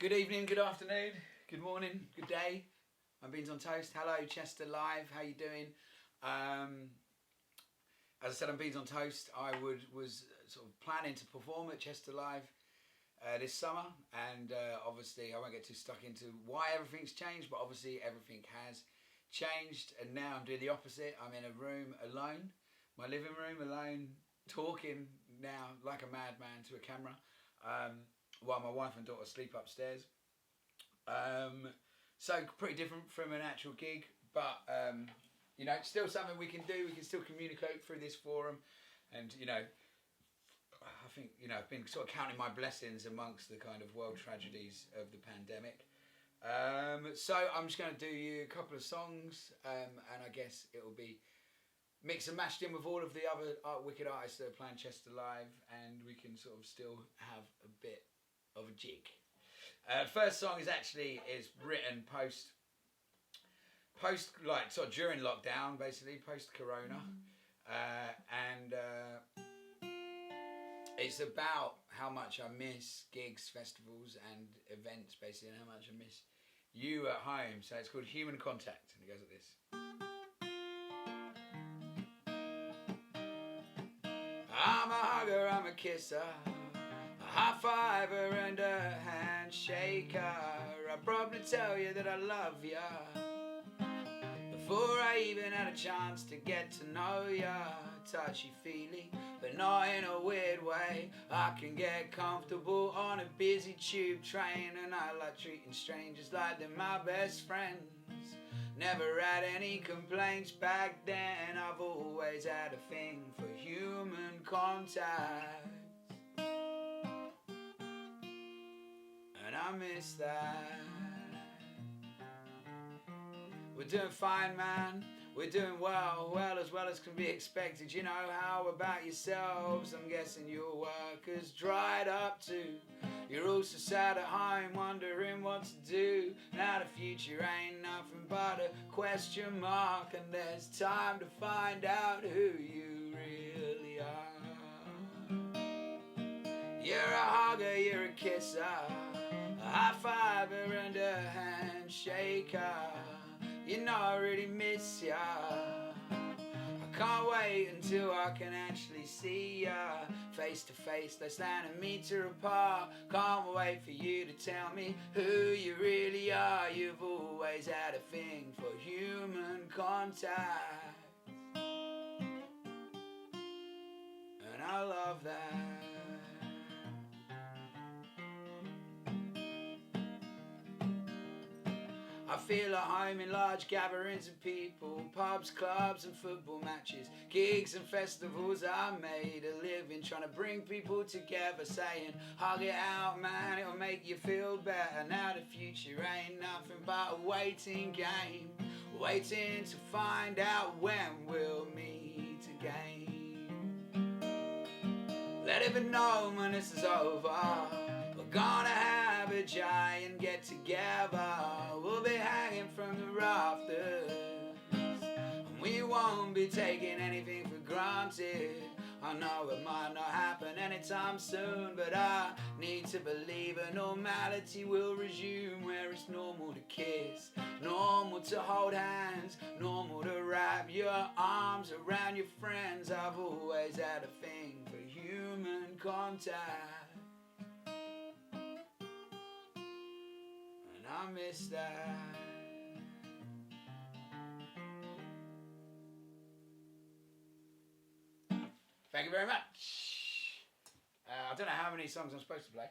Good evening, good afternoon, good morning, good day. I'm Beans on Toast. Hello, Chester Live. How you doing? As I said, I'm Beans on Toast. I was sort of planning to perform at Chester Live this summer, and obviously I won't get too stuck into why everything's changed, but obviously everything has changed, and now I'm doing the opposite. I'm in a room alone, my living room alone, talking now like a madman to a camera, while my wife and daughter sleep upstairs. So pretty different from an actual gig, but you know, still something we can do. We can still communicate through this forum, and you know, I think, you know, I've been sort of counting my blessings amongst the kind of world tragedies of the pandemic. So I'm just going to do you a couple of songs, and I guess it will be mixed and matched in with all of the other wicked artists that are playing Chester Live, and we can sort of still have a bit of a jig. First song is written post like sort of during lockdown, basically post Corona, and it's about how much I miss gigs, festivals, and events, basically, and how much I miss you at home. So it's called Human Contact, and it goes like this. I'm a hugger, I'm a kisser, a high fiver and a handshaker. I'll probably tell you that I love ya before I even had a chance to get to know ya. Touchy-feely, but not in a weird way. I can get comfortable on a busy tube train, and I like treating strangers like they're my best friends. Never had any complaints back then. I've always had a thing for human contact, and I miss that. We're doing fine, man. We're doing well as can be expected. You know, how about yourselves? I'm guessing your work has dried up too. You're all so sad at home, wondering what to do. Now the future ain't nothing but a question mark, and there's time to find out who you really are. You're a hugger, you're a kisser, a high fiver and a handshaker. You know I really miss ya. I can't wait until I can actually see ya face to face. Let's stand a meter apart. Can't wait for you to tell me who you really are. You've always had a thing for human contact, and I love that. I feel at home in large gatherings of people, pubs, clubs and football matches, gigs and festivals. I made a living trying to bring people together, saying hug it out, man, it'll make you feel better. Now the future ain't nothing but a waiting game, waiting to find out when we'll meet again. Let it be known when this is over, we're gonna have a giant get together. We'll be hanging from the rafters, and we won't be taking anything for granted. I know it might not happen anytime soon, but I need to believe a normality will resume, where it's normal to kiss, normal to hold hands, normal to wrap your arms around your friends. I've always had a thing for human contact, and I miss that. Thank you very much. I don't know how many songs I'm supposed to play.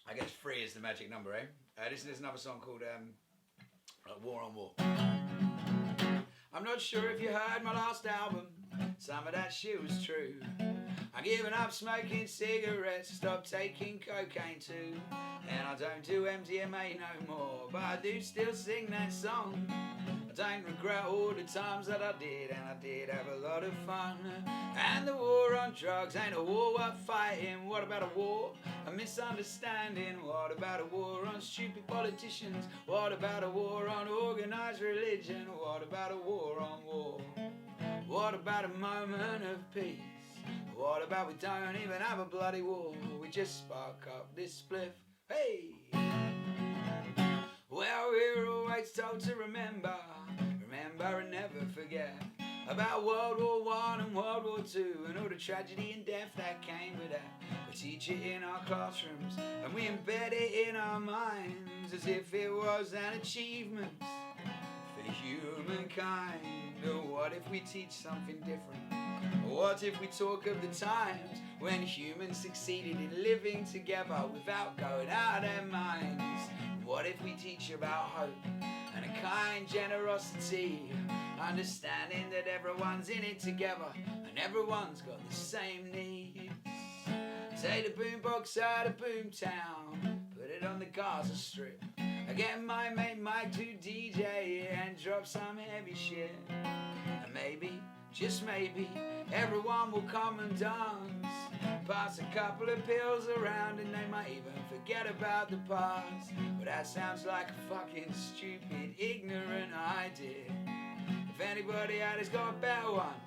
I guess 3 is the magic number, eh? This is another song called War on War. I'm not sure if you heard my last album, some of that shit was true. I've given up smoking cigarettes, stopped taking cocaine too, and I don't do MDMA no more, but I do still sing that song. I don't regret all the times that I did, and I did have a lot of fun. And the war on drugs ain't a war worth fighting. What about a war? A misunderstanding. What about a war on stupid politicians? What about a war on organised religion? What about a war on war? What about a moment of peace? What about we don't even have a bloody war? We just spark up this spliff Hey! Well, we're always told to remember and never forget about World War One and World War Two and all the tragedy and death that came with that. We teach it in our classrooms and we embed it in our minds as if it was an achievement for humankind. Or what if we teach something different? What if we talk of the times when humans succeeded in living together without going out of their minds? What if we teach about hope and a kind generosity, understanding that everyone's in it together and everyone's got the same needs? Take the boombox out of Boomtown, put it on the Gaza Strip. I get my mate Mike to DJ and drop some heavy shit. And maybe, just maybe, everyone will come and dance. Pass a couple of pills around and they might even forget about the past. But that sounds like a fucking stupid, ignorant idea. If anybody out there's got a better one,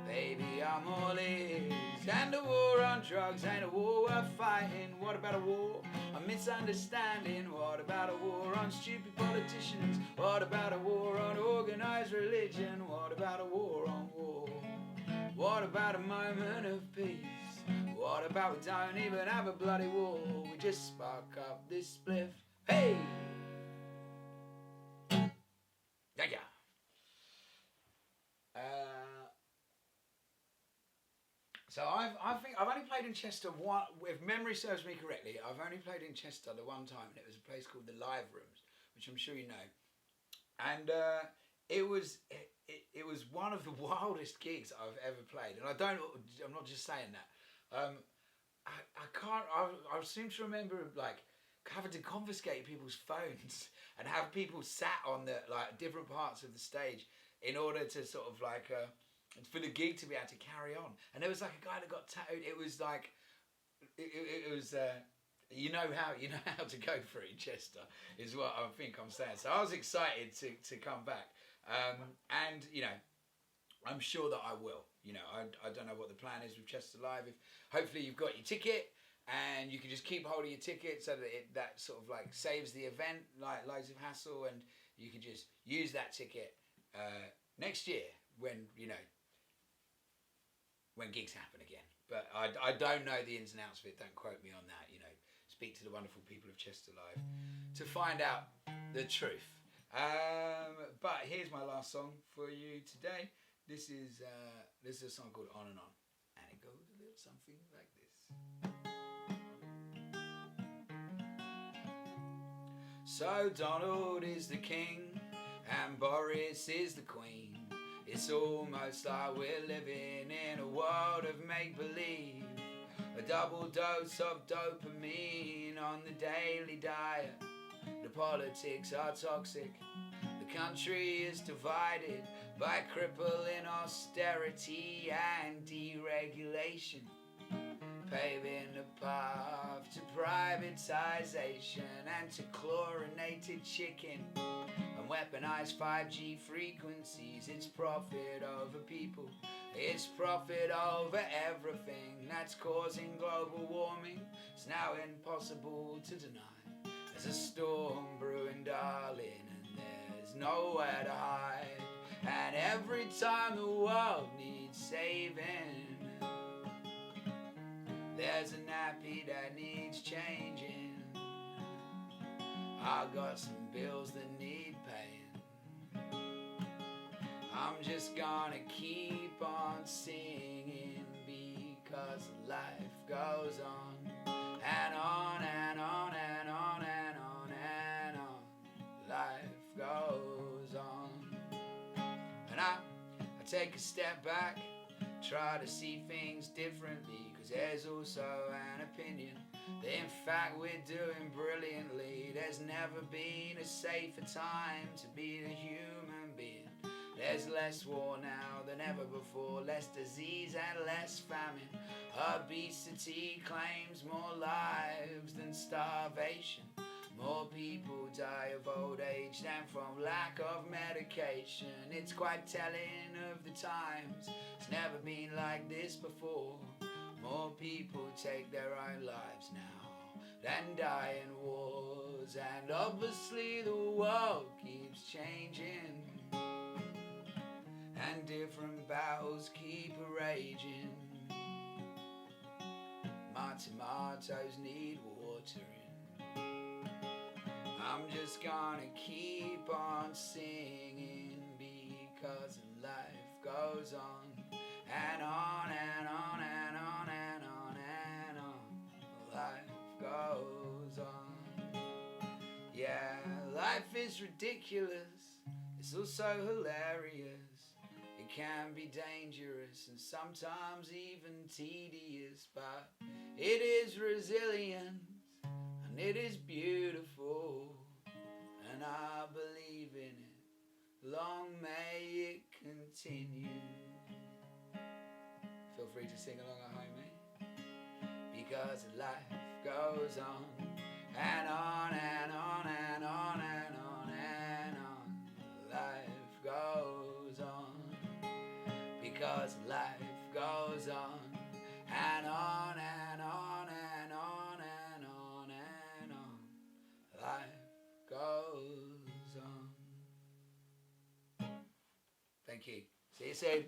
baby, I'm all ears. And a war on drugs ain't a war worth fighting. What about a war on misunderstanding? What about a war on stupid politicians? What about a war on organised religion? What about a war on war? What about a moment of peace? What about we don't even have a bloody war? We just spark up this spliff. Hey! Yeah. So I think I've only played in Chester one, if memory serves me correctly, I've only played in Chester the one time, and it was a place called the Live Rooms, which I'm sure you know. And it was one of the wildest gigs I've ever played, and I'm not just saying that. I seem to remember like having to confiscate people's phones and have people sat on the like different parts of the stage in order to sort of like for the gig to be able to carry on. And there was like a guy that got tattooed. It was like it was you know how to go for it in Chester is what I think I'm saying. So I was excited to come back, and you know, I'm sure that I will. You know, I don't know what the plan is with Chester Live. If hopefully you've got your ticket and you can just keep hold of your ticket so that that sort of like saves the event like loads of hassle, and you can just use that ticket next year when you know when gigs happen again. But I don't know the ins and outs of it. Don't quote me on that. You know, speak to the wonderful people of Chester Live to find out the truth. But here's my last song for you today. This is a song called On and On, and it goes a little something like this. So Donald is the king and Boris is the queen. It's almost like we're living in a world of make-believe. A double dose of dopamine on the daily diet. The politics are toxic. The country is divided by crippling austerity and deregulation, paving the path to privatization and to chlorinated chicken and weaponized 5G frequencies. It's profit over people, it's profit over everything that's causing global warming. It's now impossible to deny. There's a storm brewing, darling, and there's nowhere to hide. And every time the world needs saving, there's a nappy that needs changing. I got some bills that need paying. I'm just gonna keep on singing because life goes on and on and on and on and on and on. Life goes on. And I take a step back, try to see things differently, cause there's also an opinion that in fact we're doing brilliantly. There's never been a safer time to be a human being. There's less war now than ever before, less disease and less famine. Obesity claims more lives than starvation. More people die of old age than from lack of medication. It's quite telling of the times. It's never been like this before. More people take their own lives now. and dying wars, and obviously the world keeps changing, and different battles keep raging. My tomatoes need watering. I'm just gonna keep on singing, because life goes on and on and on and on and on and on. Life goes on. Yeah, life is ridiculous. It's also hilarious. It can be dangerous and sometimes even tedious, but it is resilient and it is beautiful, and I believe in it. Long may it continue. Feel free to sing along at home, mate. Because life goes on and on and on and on and on and on. Life goes on. Because life goes on and on and on and on and on and on. Life goes on. Thank you. See you soon.